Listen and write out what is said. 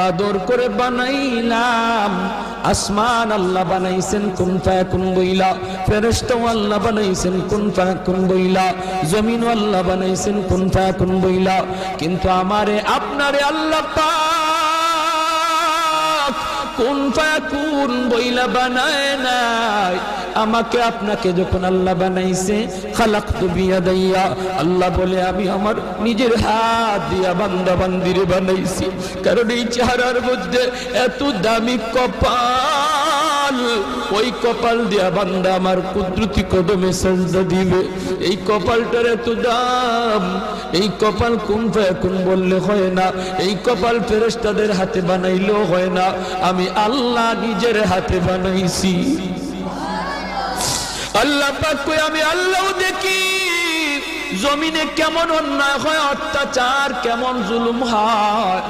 আদর করে বানাইলাম। আসমান আল্লাহ বানাইছেন কুন ফায়াকুন বইলা, ফেরেশতা আল্লাহ বানাইছেন কুন ফায়াকুন বইলা, জমিন আল্লাহ বানাইছেন কুন ফায়াকুন বইলা। কিন্তু আমারে আপনারে আল্লাহ পাক কুন ফায়াকুন বইলা বানায় নাই। আমাকে আপনাকে যখন আল্লাহ বানাইছে, খালাকতু বিয়াদাইয়া, আল্লাহ বলে আমি আমার নিজের হাত দিয়া বান্দা বান্দিরে বানাইছি। কারণ এই চেহারার মধ্যে এত দামি কপাল, ওই কপাল দিয়া বান্দা আমার কুদরতি কদমে সাজদা দিবে। এই কপালটার এত দাম। এই কপাল কুন ফায়াকুন বললে হয় না, এই কপাল ফেরেশতাদের হাতে বানাইলেও হয় না, আমি আল্লাহ নিজের হাতে বানাইছি। আল্লাহ পাক কই আমি আল্লাহ দেখি জমিনে কেমন অন্যায় হয়, অত্যাচার কেমন জুলুম হয়।